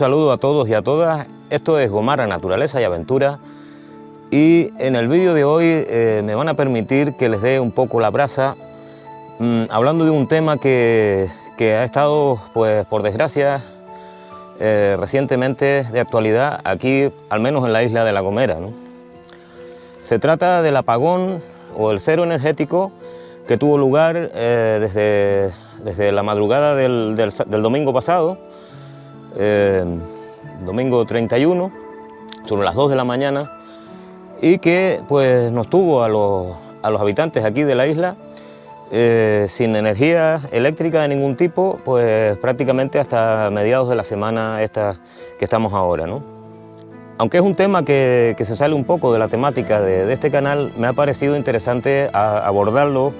saludo a todos y a todas. Esto es Gomara Naturaleza y Aventura, y en el vídeo de hoy me van a permitir que les dé un poco la brasa hablando de un tema que ha estado, pues por desgracia, recientemente de actualidad aquí, al menos en la isla de La Gomera, ¿no? Se trata del apagón o el cero energético que tuvo lugar desde la madrugada del domingo pasado, domingo 31, sobre las 2 de la mañana, y que pues nos tuvo a los habitantes aquí de la isla sin energía eléctrica de ningún tipo, pues prácticamente hasta mediados de la semana esta que estamos ahora, ¿no? Aunque es un tema que se sale un poco de la temática de este canal, me ha parecido interesante abordarlo,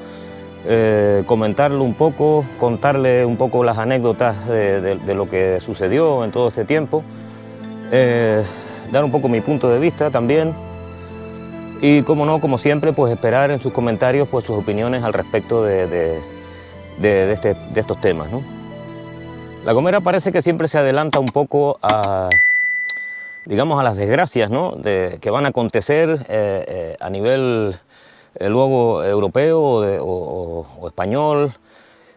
comentarlo un poco, contarle un poco las anécdotas de lo que sucedió en todo este tiempo, dar un poco mi punto de vista también, y como no, como siempre, pues esperar en sus comentarios pues sus opiniones al respecto de estos temas, ¿no? La Gomera parece que siempre se adelanta un poco digamos, a las desgracias, ¿no?, que van a acontecer a nivel luego europeo o español.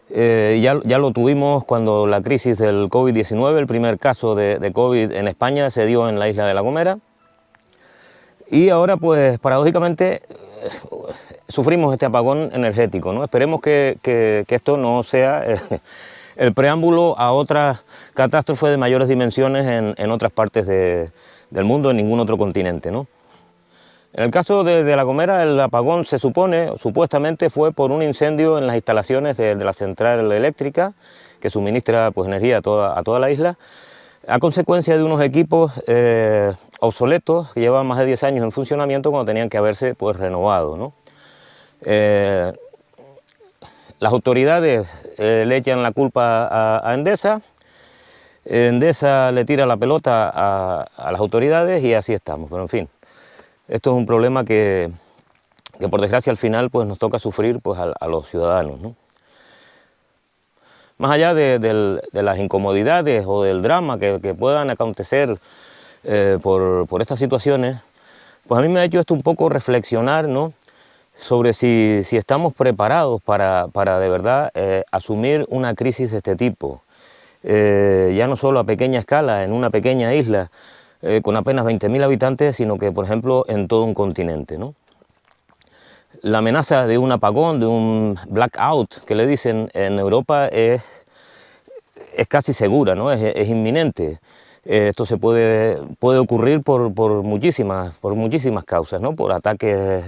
Ya lo tuvimos cuando la crisis del COVID-19, el primer caso de COVID en España se dio en la isla de La Gomera. Y ahora, pues, paradójicamente, sufrimos este apagón energético, ¿no? Esperemos que esto no sea el preámbulo a otra catástrofe de mayores dimensiones en otras partes del mundo, en ningún otro continente, ¿no? En el caso de La Gomera, el apagón supuestamente fue por un incendio en las instalaciones de la central eléctrica que suministra pues energía a toda la isla, a consecuencia de unos equipos obsoletos que llevaban más de 10 años en funcionamiento cuando tenían que haberse pues renovado, ¿no? Las autoridades le echan la culpa a Endesa. Endesa le tira la pelota a las autoridades y así estamos, pero en fin. Esto es un problema que por desgracia al final pues nos toca sufrir pues a los ciudadanos, ¿no? Más allá de las incomodidades o del drama que puedan acontecer por estas situaciones, pues a mí me ha hecho esto un poco reflexionar, ¿no?, sobre si estamos preparados para de verdad asumir una crisis de este tipo, ya no solo a pequeña escala, en una pequeña isla, con apenas 20.000 habitantes, sino que, por ejemplo, en todo un continente, ¿no? La amenaza de un apagón, de un blackout, que le dicen en Europa, es casi segura, ¿no? Es inminente. Esto se puede ocurrir por muchísimas causas, ¿no? Por ataques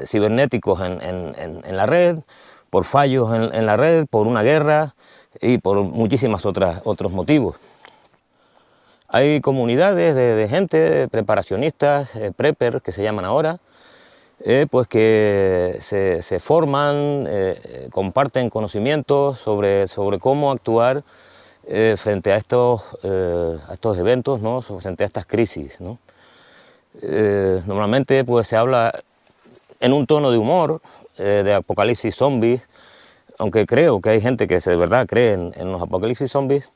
cibernéticos en la red, por fallos en la red, por una guerra y por muchísimos otros motivos. Hay comunidades de gente, preparacionistas, preppers, que se llaman ahora, pues que se forman, comparten conocimientos sobre cómo actuar frente a estos eventos, ¿no?, frente a estas crisis, ¿no? Normalmente pues se habla en un tono de humor, de apocalipsis zombies, aunque creo que hay gente que de verdad cree en los apocalipsis zombies,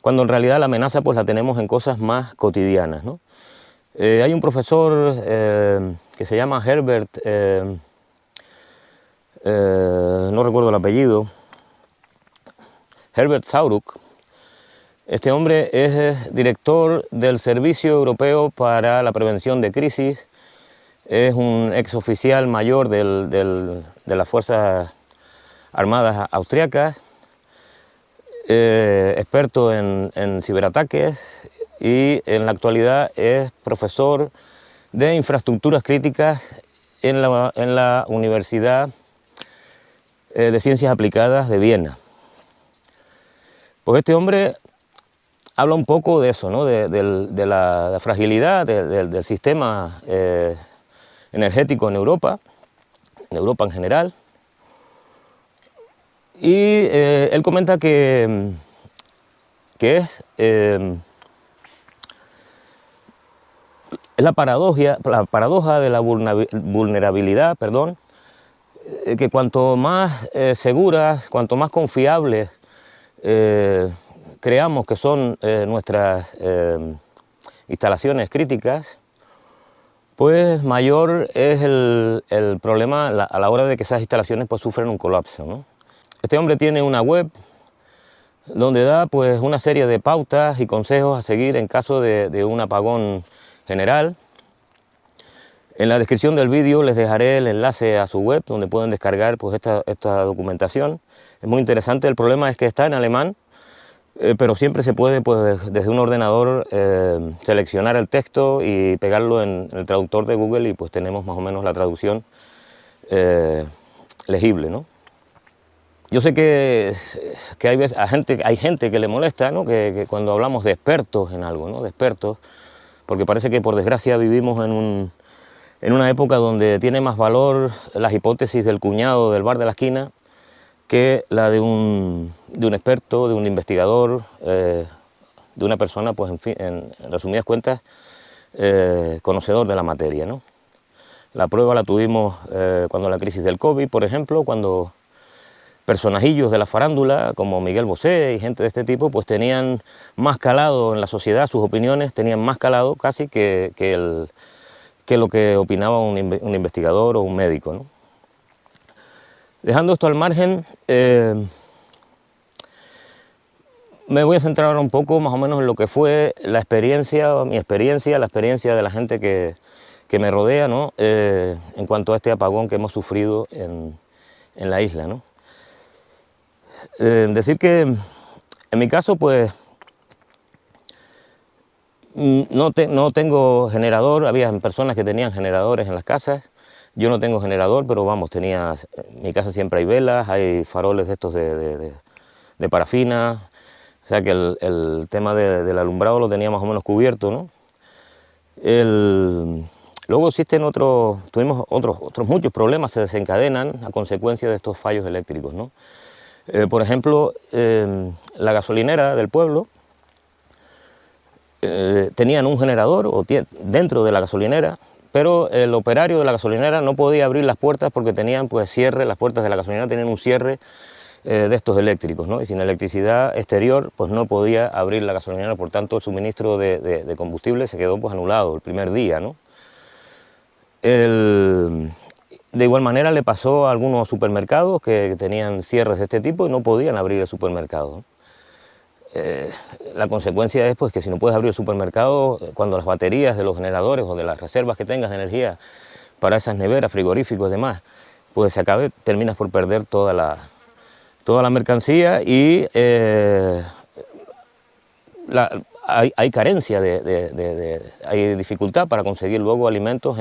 cuando en realidad la amenaza pues la tenemos en cosas más cotidianas, ¿no? Hay un profesor que se llama Herbert, no recuerdo el apellido, Herbert Sauruck. Este hombre es director del Servicio Europeo para la Prevención de Crisis, es un exoficial mayor de las Fuerzas Armadas austriacas, experto en ciberataques, y en la actualidad es profesor de infraestructuras críticas en la Universidad de Ciencias Aplicadas de Viena. Pues este hombre habla un poco de eso, ¿no?, de la fragilidad del sistema energético en Europa en general, y él comenta que es la paradoja de la vulnerabilidad, que cuanto más seguras, cuanto más confiables creamos que son nuestras instalaciones críticas, pues mayor es el problema a la hora de que esas instalaciones pues sufren un colapso, ¿no? Este hombre tiene una web donde da pues una serie de pautas y consejos a seguir en caso de un apagón general. En la descripción del vídeo les dejaré el enlace a su web donde pueden descargar pues esta documentación. Es muy interesante. El problema es que está en alemán, pero siempre se puede pues desde un ordenador seleccionar el texto y pegarlo en el traductor de Google y pues tenemos más o menos la traducción legible, ¿no? Yo sé que hay gente que le molesta, ¿no? que cuando hablamos de expertos en algo, ¿no? De expertos, porque parece que por desgracia vivimos en una época donde tiene más valor las hipótesis del cuñado del bar de la esquina que la de un experto, de un investigador, de una persona, pues en fin, en resumidas cuentas, conocedor de la materia, ¿no? La prueba la tuvimos cuando la crisis del COVID, por ejemplo, cuando personajillos de la farándula, como Miguel Bosé y gente de este tipo, pues tenían más calado en la sociedad, sus opiniones tenían más calado casi que lo que opinaba un investigador o un médico, ¿no? Dejando esto al margen, me voy a centrar ahora un poco más o menos en lo que fue la experiencia, la experiencia de la gente que me rodea, ¿no? En cuanto a este apagón que hemos sufrido en la isla, ¿no? Decir que en mi caso pues no tengo generador. Había personas que tenían generadores en las casas, yo no tengo generador, pero vamos, en mi casa siempre hay velas, hay faroles de estos de parafina, o sea que el tema del alumbrado lo tenía más o menos cubierto, ¿no? Luego tuvimos otros muchos problemas se desencadenan a consecuencia de estos fallos eléctricos, ¿no? Por ejemplo, la gasolinera del pueblo tenían un generador dentro de la gasolinera, pero el operario de la gasolinera no podía abrir las puertas porque tenían pues cierre, las puertas de la gasolinera tenían un cierre de estos eléctricos, ¿no? Y sin electricidad exterior pues no podía abrir la gasolinera, por tanto el suministro de combustible se quedó pues anulado el primer día, ¿no? De igual manera le pasó a algunos supermercados que tenían cierres de este tipo y no podían abrir el supermercado, ¿no? La consecuencia es pues, que si no puedes abrir el supermercado, cuando las baterías de los generadores o de las reservas que tengas de energía para esas neveras, frigoríficos y demás, pues se acabe, terminas por perder toda la mercancía y hay carencia, hay dificultad para conseguir luego alimentos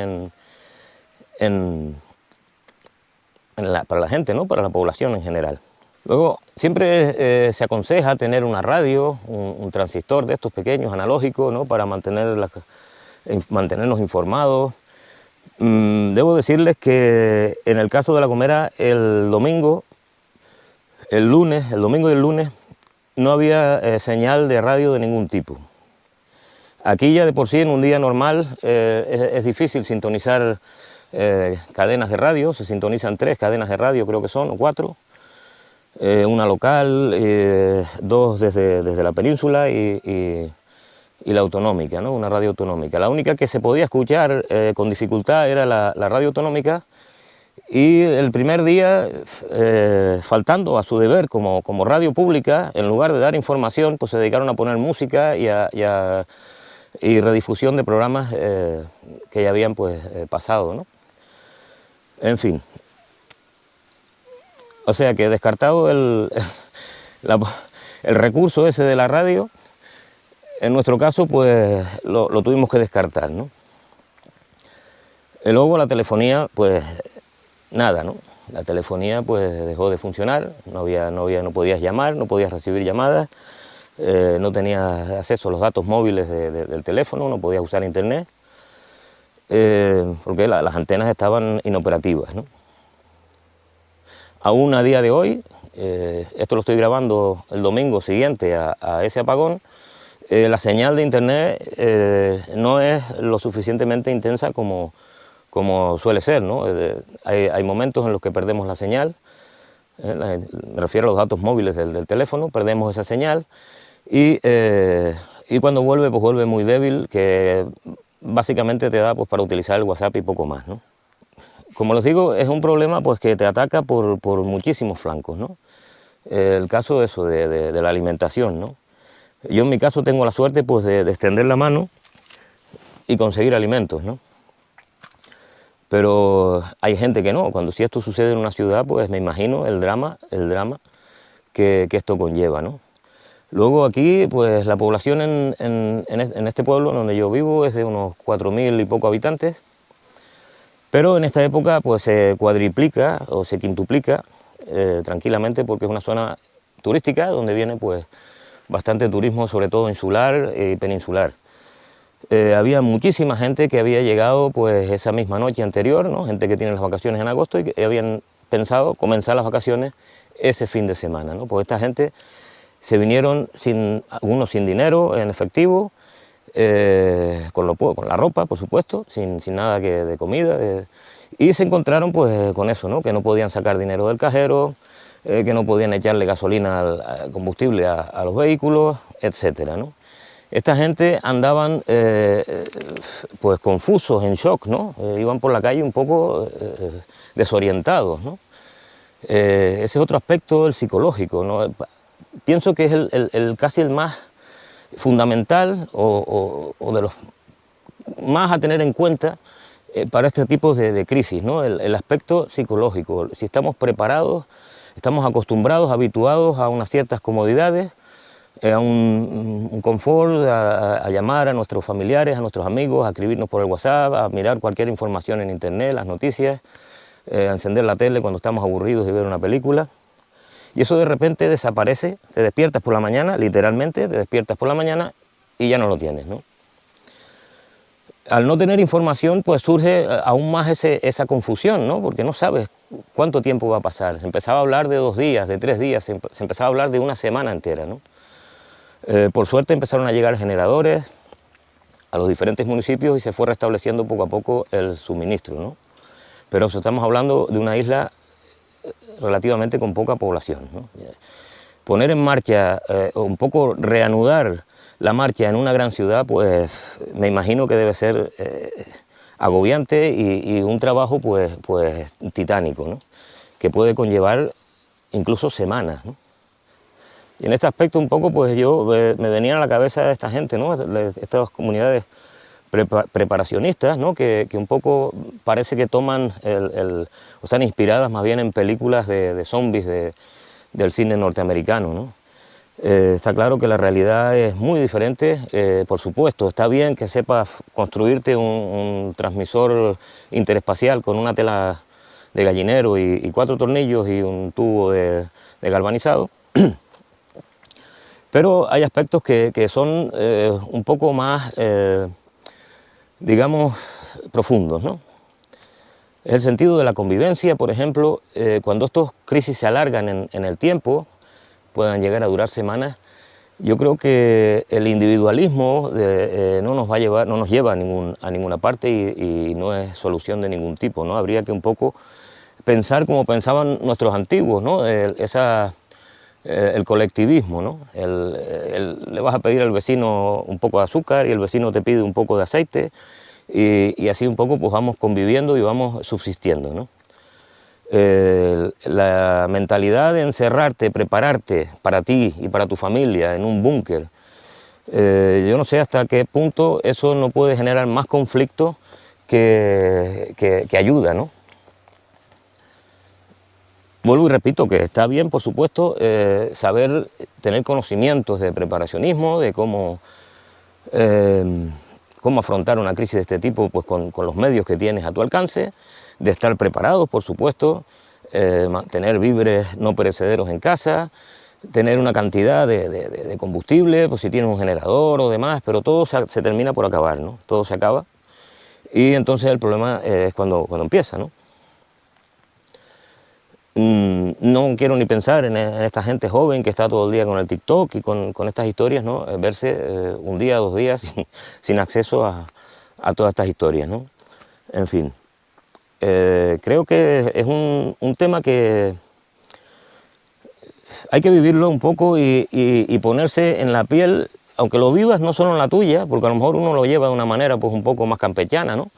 para la gente, ¿no? Para la población en general. Luego, siempre se aconseja tener una radio, un transistor de estos pequeños, analógicos, ¿no? Para mantenernos informados. Debo decirles que en el caso de La Gomera, el domingo y el lunes, no había señal de radio de ningún tipo. Aquí ya de por sí, en un día normal, es difícil sintonizar cadenas de radio. Se sintonizan 3 cadenas de radio, creo que son, o 4. Una local, 2 desde la península y la autonómica, ¿no? Una radio autonómica. La única que se podía escuchar con dificultad era la radio autonómica, y el primer día, faltando a su deber como radio pública, en lugar de dar información, pues se dedicaron a poner música y redifusión de programas que ya habían pues, pasado, ¿no? En fin. O sea que descartado el recurso ese de la radio, en nuestro caso pues lo tuvimos que descartar, ¿no? Y luego la telefonía, pues nada, ¿no? La telefonía pues dejó de funcionar, no podías llamar, no podías recibir llamadas, no tenías acceso a los datos móviles del teléfono, no podías usar internet, porque las antenas estaban inoperativas, ¿no? Aún a día de hoy, esto lo estoy grabando el domingo siguiente a ese apagón, la señal de internet no es lo suficientemente intensa como suele ser, ¿no? Hay momentos en los que perdemos la señal, me refiero a los datos móviles del teléfono, perdemos esa señal, y cuando vuelve, pues vuelve muy débil, que básicamente te da pues, para utilizar el WhatsApp y poco más, ¿no? Como les digo, es un problema pues, que te ataca por muchísimos flancos, ¿no? El caso eso de la alimentación, ¿no? Yo en mi caso tengo la suerte pues, de extender la mano y conseguir alimentos, ¿no? Pero hay gente que no. Cuando si esto sucede en una ciudad, pues me imagino el drama que esto conlleva, ¿no? Luego aquí, pues la población en este pueblo donde yo vivo es de unos 4.000 y poco habitantes, pero en esta época pues se cuadriplica o se quintuplica tranquilamente porque es una zona turística donde viene pues bastante turismo, sobre todo insular y peninsular. Había muchísima gente que había llegado pues esa misma noche anterior, ¿no? Gente que tiene las vacaciones en agosto y que habían pensado comenzar las vacaciones ese fin de semana, ¿no? Pues esta gente se vinieron algunos sin dinero en efectivo, con la ropa, por supuesto, sin nada de comida, y se encontraron pues con eso, ¿no? Que no podían sacar dinero del cajero, que no podían echarle gasolina al combustible a los vehículos, etcétera, ¿no? Esta gente andaban pues confusos, en shock, ¿no? Iban por la calle un poco desorientados, ¿no? Ese es otro aspecto, el psicológico, ¿no? Pienso que es casi el más fundamental o de los más a tener en cuenta para este tipo de crisis, ¿no? El aspecto psicológico. Si estamos preparados, estamos acostumbrados, habituados a unas ciertas comodidades, a un confort, a llamar a nuestros familiares, a nuestros amigos, a escribirnos por el WhatsApp, a mirar cualquier información en internet, las noticias, a encender la tele cuando estamos aburridos y ver una película. Y eso de repente desaparece, te despiertas por la mañana, literalmente, te despiertas por la mañana y ya no lo tienes, ¿no? Al no tener información, pues surge aún más esa confusión, ¿no? Porque no sabes cuánto tiempo va a pasar. Se empezaba a hablar de 2 días, de 3 días, se empezaba a hablar de una semana entera, ¿no? Por suerte empezaron a llegar generadores a los diferentes municipios y se fue restableciendo poco a poco el suministro, ¿no? Pero estamos hablando de una isla relativamente con poca población, ¿no? Poner en marcha, o un poco reanudar la marcha en una gran ciudad, pues me imagino que debe ser agobiante y un trabajo pues titánico, ¿no? Que puede conllevar incluso semanas, ¿no? Y en este aspecto un poco pues yo me venía a la cabeza esta gente, ¿no? Estas comunidades preparacionistas, ¿no? que un poco parece que toman o están inspiradas más bien en películas de zombies del cine norteamericano, ¿no? Está claro que la realidad es muy diferente, por supuesto, está bien que sepas construirte un transmisor interespacial con una tela de gallinero y 4 tornillos y un tubo de galvanizado, pero hay aspectos que son un poco más, digamos, profundos, ¿no? El sentido de la convivencia, por ejemplo, cuando estas crisis se alargan en el tiempo, puedan llegar a durar semanas, yo creo que el individualismo no nos lleva a ninguna parte y no es solución de ningún tipo, ¿no? Habría que un poco pensar como pensaban nuestros antiguos, ¿no? El colectivismo, ¿no? Le vas a pedir al vecino un poco de azúcar y el vecino te pide un poco de aceite y así un poco pues vamos conviviendo y vamos subsistiendo, ¿no? La mentalidad de encerrarte, prepararte para ti y para tu familia en un búnker, yo no sé hasta qué punto eso no puede generar más conflicto que ayuda, ¿no? Vuelvo y repito que está bien, por supuesto, saber tener conocimientos de preparacionismo, de cómo afrontar una crisis de este tipo pues, con los medios que tienes a tu alcance, de estar preparados, por supuesto, tener víveres no perecederos en casa, tener una cantidad de combustible, pues si tienes un generador o demás, pero todo se termina por acabar, ¿no? Todo se acaba y entonces el problema es cuando empieza, ¿no? No quiero ni pensar en esta gente joven que está todo el día con el TikTok y con estas historias, ¿no? Verse un día, 2 días sin acceso a todas estas historias, ¿no? En fin, creo que es un tema que hay que vivirlo un poco y ponerse en la piel, aunque lo vivas no solo en la tuya, porque a lo mejor uno lo lleva de una manera pues un poco más campechana, ¿no?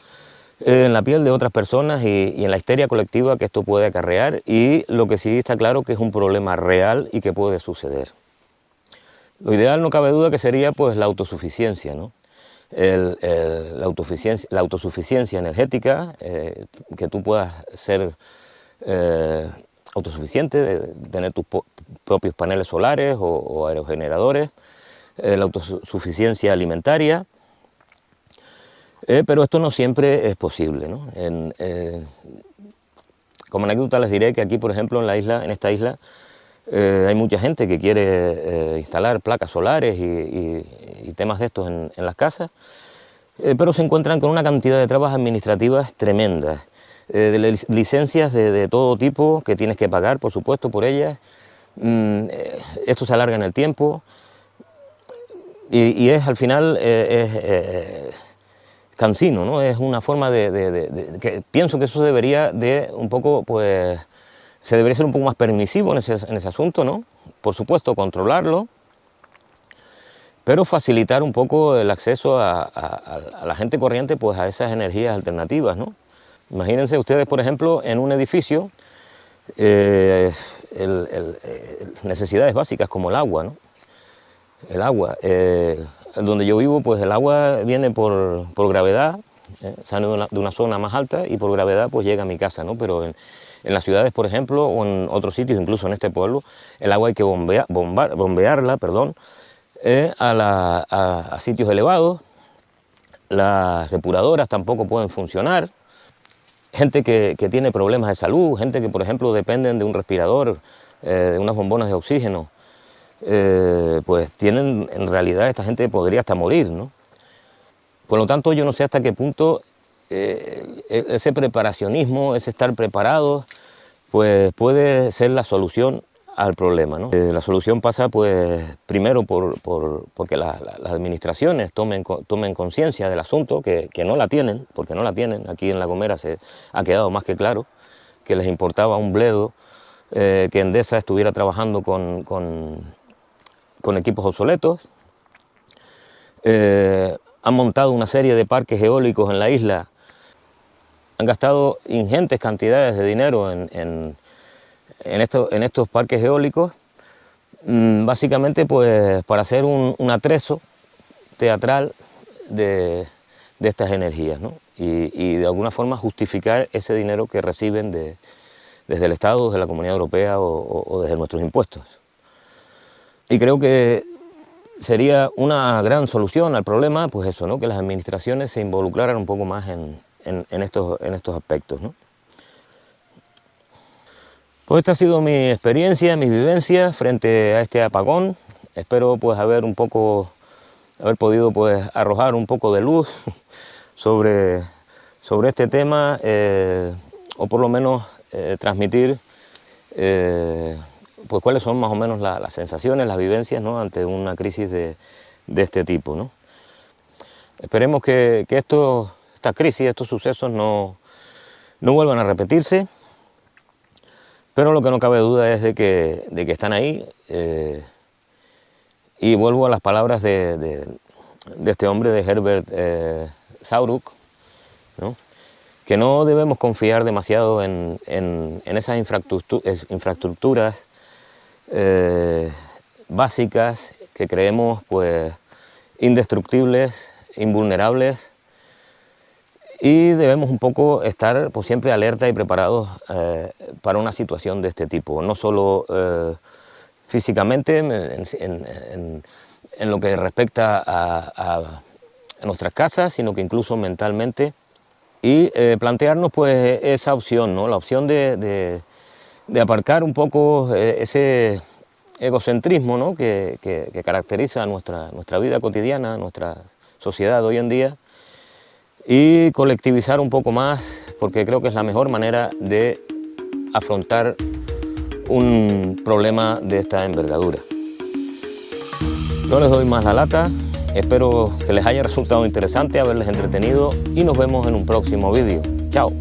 En la piel de otras personas y en la histeria colectiva que esto puede acarrear, y lo que sí está claro que es un problema real y que puede suceder. Lo ideal, no cabe duda, que sería pues la autosuficiencia, ¿no? La autosuficiencia energética, que tú puedas ser autosuficiente, tener tus propios paneles solares o aerogeneradores, la autosuficiencia alimentaria, pero esto no siempre es posible, ¿no? Como anécdota les diré que aquí, por ejemplo, en esta isla, hay mucha gente que quiere instalar placas solares y temas de estos en las casas, pero se encuentran con una cantidad de trabas administrativas tremendas, de licencias de todo tipo que tienes que pagar, por supuesto, por ellas. Esto se alarga en el tiempo y es al final cansino, ¿no? Es una forma que pienso que eso debería de un poco, pues, se debería ser un poco más permisivo en ese asunto, ¿no? Por supuesto, controlarlo, pero facilitar un poco el acceso a la gente corriente, pues, a esas energías alternativas, ¿no? Imagínense ustedes, por ejemplo, en un edificio, necesidades básicas como el agua, ¿no? El agua. Donde yo vivo, pues el agua viene por gravedad, sale de una zona más alta y por gravedad pues llega a mi casa, ¿no? Pero en las ciudades, por ejemplo, o en otros sitios, incluso en este pueblo, el agua hay que bombearla, perdón, a sitios elevados. Las depuradoras tampoco pueden funcionar. Gente que tiene problemas de salud, gente que, por ejemplo, dependen de un respirador, de unas bombonas de oxígeno, pues tienen, en realidad, esta gente podría hasta morir, ¿no? Por lo tanto, yo no sé hasta qué punto ese preparacionismo, ese estar preparado, pues puede ser la solución al problema, ¿no? La solución pasa, pues, primero porque las administraciones tomen conciencia del asunto, que no la tienen, porque no la tienen. Aquí en La Gomera se ha quedado más que claro que les importaba un bledo que Endesa estuviera trabajando con equipos obsoletos. Han montado una serie de parques eólicos en la isla, han gastado ingentes cantidades de dinero en estos parques eólicos, básicamente pues para hacer un atrezo teatral de estas energías, ¿no? Y de alguna forma justificar ese dinero que reciben desde el Estado, desde la Comunidad Europea o desde nuestros impuestos. Y creo que sería una gran solución al problema, pues eso, ¿no? Que las administraciones se involucraran un poco más en estos aspectos, ¿no? Pues esta ha sido mi experiencia, mis vivencias frente a este apagón. Espero pues haber podido pues arrojar un poco de luz sobre este tema, o por lo menos transmitir pues cuáles son más o menos las sensaciones, las vivencias, ¿no? Ante una crisis de este tipo, ¿no? Esperemos que esta crisis, estos sucesos no vuelvan a repetirse, pero lo que no cabe duda es de que están ahí, y vuelvo a las palabras de este hombre, de Herbert Sauruck, ¿no? Que no debemos confiar demasiado en esas infraestructuras básicas que creemos pues indestructibles, invulnerables, y debemos un poco estar pues siempre alerta y preparados para una situación de este tipo, no solo físicamente en lo que respecta a nuestras casas, sino que incluso mentalmente, y plantearnos pues esa opción, ¿no? La opción de aparcar un poco ese egocentrismo, ¿no? que caracteriza nuestra vida cotidiana, nuestra sociedad hoy en día, y colectivizar un poco más, porque creo que es la mejor manera de afrontar un problema de esta envergadura. No les doy más la lata, espero que les haya resultado interesante, haberles entretenido, y nos vemos en un próximo vídeo. Chao.